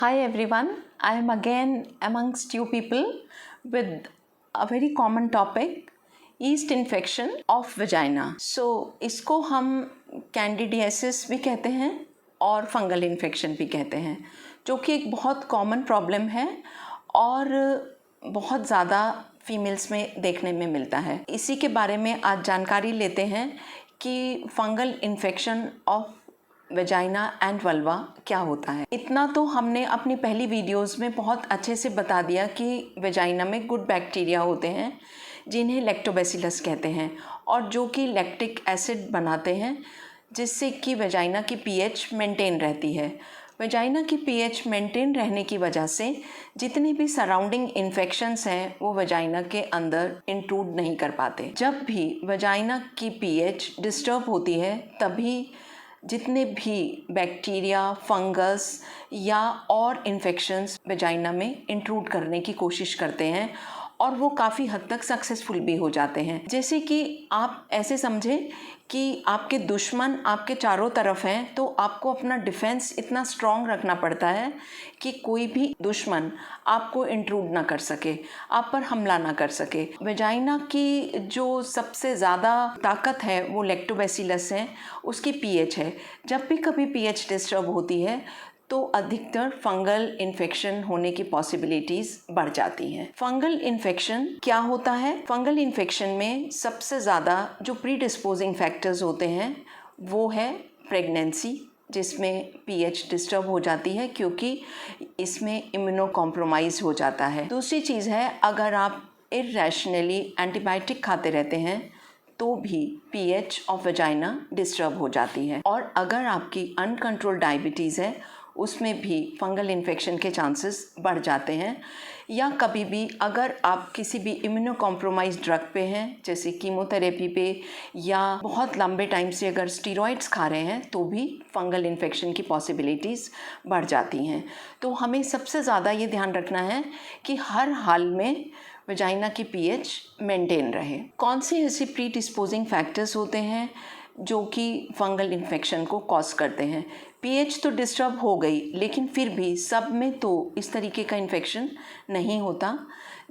Hi everyone, I am again amongst you people with a very common topic, yeast infection of vagina. So इसको हम candidiasis भी कहते हैं और fungal infection भी कहते हैं, जो कि एक बहुत कॉमन प्रॉब्लम है और बहुत ज़्यादा फीमेल्स में देखने में मिलता है। इसी के बारे में आज जानकारी लेते हैं कि fungal infection of vagina and vulva क्या होता है। इतना तो हमने अपनी पहली वीडियोस में बहुत अच्छे से बता दिया कि वेजाइना में गुड बैक्टीरिया होते हैं जिन्हें लैक्टोबैसिलस कहते हैं और जो कि लैक्टिक एसिड बनाते हैं जिससे कि वेजाइना की पीएच मेंटेन रहती है। वेजाइना की पीएच मेंटेन रहने की वजह से जितनी भी सराउंडिंग इन्फेक्शंस हैं वो वेजाइना के अंदर इंट्रूड नहीं कर पाते। जब भी वेजाइना की पीएच डिस्टर्ब होती है तभी जितने भी बैक्टीरिया, फंगस या और इन्फेक्शंस वेजाइना में इंट्रूड करने की कोशिश करते हैं और वो काफ़ी हद तक सक्सेसफुल भी हो जाते हैं। जैसे कि आप ऐसे समझें कि आपके दुश्मन आपके चारों तरफ हैं, तो आपको अपना डिफेंस इतना स्ट्रॉन्ग रखना पड़ता है कि कोई भी दुश्मन आपको इंट्रूड ना कर सके, आप पर हमला ना कर सके। वेजाइना की जो सबसे ज़्यादा ताकत है वो लैक्टोबैसिलस है, उसकी पीएच है। जब भी कभी पीएच डिस्टर्ब होती है तो अधिकतर फंगल इन्फेक्शन होने की पॉसिबिलिटीज़ बढ़ जाती हैं। फंगल इन्फेक्शन क्या होता है? फंगल इन्फेक्शन में सबसे ज़्यादा जो प्रीडिस्पोजिंग फैक्टर्स होते हैं वो है प्रेगनेंसी, जिसमें पीएच डिस्टर्ब हो जाती है क्योंकि इसमें इम्यूनो कॉम्प्रोमाइज़ हो जाता है। दूसरी चीज़ है, अगर आप इरैशनली एंटीबायोटिक खाते रहते हैं तो भी पीएच ऑफ वेजाइना डिस्टर्ब हो जाती है। और अगर आपकी अनकंट्रोल्ड डायबिटीज़ है उसमें भी फंगल इन्फेक्शन के चांसेस बढ़ जाते हैं। या कभी भी अगर आप किसी भी इम्यूनो कॉम्प्रोमाइज ड्रग पे हैं, जैसे कीमोथेरेपी पे, या बहुत लंबे टाइम से अगर स्टीरॉइड्स खा रहे हैं तो भी फंगल इन्फेक्शन की पॉसिबिलिटीज़ बढ़ जाती हैं। तो हमें सबसे ज़्यादा ये ध्यान रखना है कि हर हाल में वेजाइना की पीएच मेंटेन रहे। कौन से ऐसे प्री डिस्पोजिंग फैक्टर्स होते हैं जो कि फंगल इन्फेक्शन को कॉज करते हैं? पीएच तो डिस्टर्ब हो गई, लेकिन फिर भी सब में तो इस तरीके का इन्फेक्शन नहीं होता।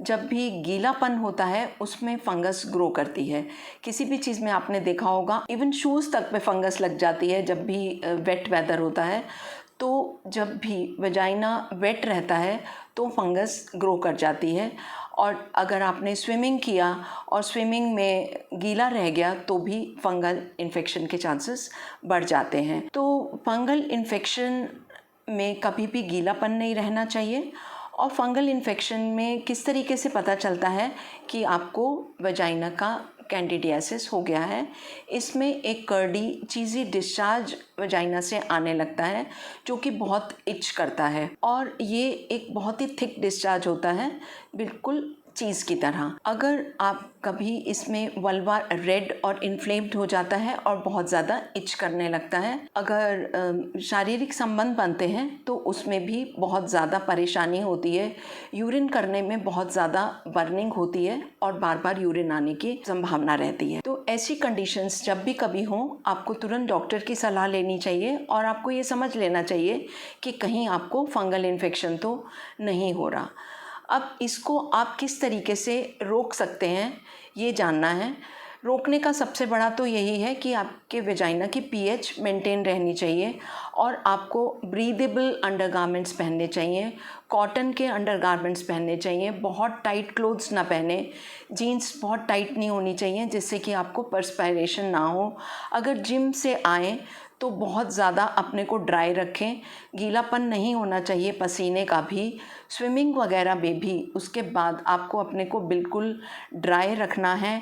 जब भी गीलापन होता है उसमें फंगस ग्रो करती है। किसी भी चीज़ में आपने देखा होगा, इवन शूज़ तक पे फंगस लग जाती है जब भी वेट वेदर होता है। तो जब भी वेजाइना वेट रहता है तो फंगस ग्रो कर जाती है। और अगर आपने स्विमिंग किया और स्विमिंग में गीला रह गया तो भी फंगल इन्फेक्शन के चांसेस बढ़ जाते हैं। तो फंगल इन्फेक्शन में कभी भी गीलापन नहीं रहना चाहिए। और फंगल इन्फेक्शन में किस तरीके से पता चलता है कि आपको वेजाइना का कैंडिडियासिस हो गया है? इसमें एक कर्डी चीज़ी डिस्चार्ज वेजाइना से आने लगता है जो कि बहुत इच करता है और ये एक बहुत ही थिक डिस्चार्ज होता है, बिल्कुल चीज़ की तरह। अगर आप कभी इसमें वल्वा रेड और इन्फ्लेम्ड हो जाता है और बहुत ज़्यादा इच करने लगता है, अगर शारीरिक संबंध बनते हैं तो उसमें भी बहुत ज़्यादा परेशानी होती है, यूरिन करने में बहुत ज़्यादा बर्निंग होती है और बार बार यूरिन आने की संभावना रहती है। तो ऐसी कंडीशंस जब भी कभी हों, आपको तुरंत डॉक्टर की सलाह लेनी चाहिए और आपको ये समझ लेना चाहिए कि कहीं आपको फंगल इन्फेक्शन तो नहीं हो रहा। अब इसको आप किस तरीके से रोक सकते हैं ये जानना है। रोकने का सबसे बड़ा तो यही है कि आपके वेजाइना की पीएच मेंटेन रहनी चाहिए और आपको ब्रीदेबल अंडरगारमेंट्स पहनने चाहिए, कॉटन के अंडरगारमेंट्स पहनने चाहिए। बहुत टाइट क्लोथ्स ना पहने, जीन्स बहुत टाइट नहीं होनी चाहिए जिससे कि आपको पर्सपायरेशन ना हो। अगर जिम से आएँ तो बहुत ज़्यादा अपने को ड्राई रखें, गीलापन नहीं होना चाहिए पसीने का भी। स्विमिंग वगैरह में भी उसके बाद आपको अपने को बिल्कुल ड्राई रखना है।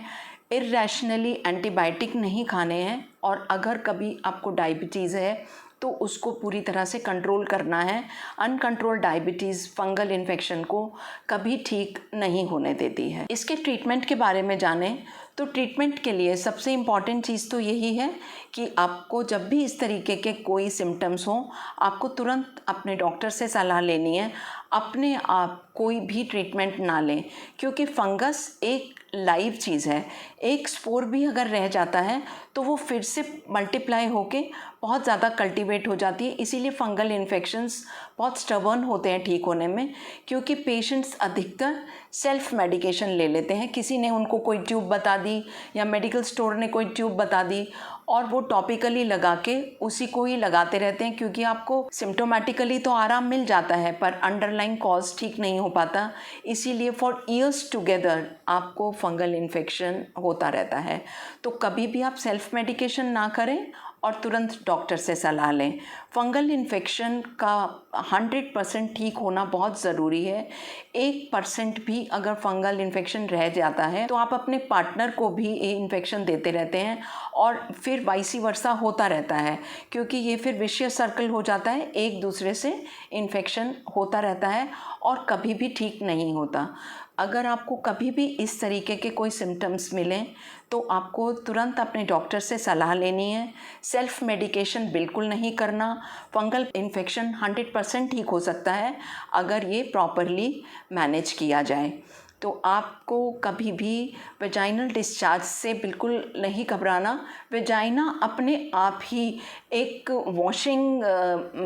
इरैशनली एंटीबायोटिक नहीं खाने हैं और अगर कभी आपको डायबिटीज़ है तो उसको पूरी तरह से कंट्रोल करना है। अनकंट्रोल्ड डायबिटीज़ फंगल इन्फेक्शन को कभी ठीक नहीं होने देती है। इसके ट्रीटमेंट के बारे में जानें तो ट्रीटमेंट के लिए सबसे इम्पॉर्टेंट चीज़ तो यही है कि आपको जब भी इस तरीके के कोई सिम्टम्स हों, आपको तुरंत अपने डॉक्टर से सलाह लेनी है। अपने आप कोई भी ट्रीटमेंट ना लें, क्योंकि फंगस एक लाइव चीज़ है। एक स्पोर भी अगर रह जाता है तो वो फिर से मल्टीप्लाई होके बहुत ज़्यादा कल्टीवेट हो जाती है। इसीलिए फंगल इन्फेक्शंस बहुत स्टबर्न होते हैं ठीक होने में, क्योंकि पेशेंट्स अधिकतर सेल्फ मेडिकेशन ले लेते हैं। किसी ने उनको कोई ट्यूब बता दी या मेडिकल स्टोर ने कोई ट्यूब बता दी और वो टॉपिकली लगा के उसी को ही लगाते रहते हैं, क्योंकि आपको सिम्टोमेटिकली तो आराम मिल जाता है पर अंडरलाइन कॉज ठीक नहीं हो पाता। इसीलिए फॉर ईयर्स टुगेदर आपको फंगल इन्फेक्शन होता रहता है। तो कभी भी आप सेल्फ मेडिकेशन ना करें और तुरंत डॉक्टर से सलाह लें। फंगल इन्फेक्शन का 100% ठीक होना बहुत ज़रूरी है। 1% भी अगर फंगल इन्फेक्शन रह जाता है तो आप अपने पार्टनर को भी ये इन्फेक्शन देते रहते हैं और फिर वाइसी वर्सा होता रहता है, क्योंकि ये फिर विशियस सर्कल हो जाता है, एक दूसरे से इन्फेक्शन होता रहता है और कभी भी ठीक नहीं होता। अगर आपको कभी भी इस तरीके के कोई सिम्टम्स मिलें तो आपको तुरंत अपने डॉक्टर से सलाह लेनी है। सेल्फ मेडिकेशन बिल्कुल नहीं करना। फंगल इन्फेक्शन 100% ठीक हो सकता है अगर ये प्रॉपरली मैनेज किया जाए। तो आपको कभी भी वेजाइनल डिस्चार्ज से बिल्कुल नहीं घबराना। वेजाइना अपने आप ही एक वॉशिंग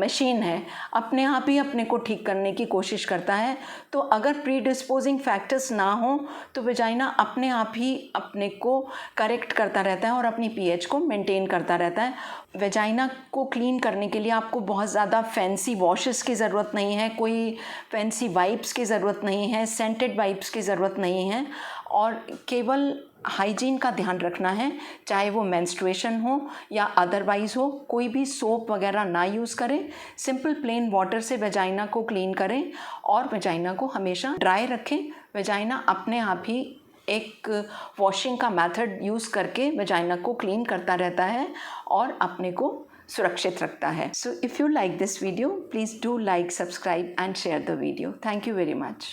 मशीन है, अपने आप ही अपने को ठीक करने की कोशिश करता है। तो अगर प्री डिस्पोजिंग फैक्टर्स ना हो तो वेजाइना अपने आप ही अपने को करेक्ट करता रहता है और अपनी पीएच को मेंटेन करता रहता है। वेजाइना को क्लीन करने के लिए आपको बहुत ज़्यादा फैंसी वॉशेस की ज़रूरत नहीं है, कोई फैंसी वाइप्स की ज़रूरत नहीं है, सेंटेड वाइप्स की ज़रूरत नहीं है और केवल हाइजीन का ध्यान रखना है। चाहे वो मेंस्ट्रुएशन हो या अदरवाइज़ हो, कोई भी सोप वगैरह ना यूज़ करें। सिंपल प्लेन वाटर से वेजाइना को क्लीन करें और वेजाइना को हमेशा ड्राई रखें। वेजाइना अपने आप ही एक वॉशिंग का मेथड यूज़ करके वेजाइना को क्लीन करता रहता है और अपने को सुरक्षित रखता है। So if you like this video, please do like, subscribe and share the video. Thank you very much.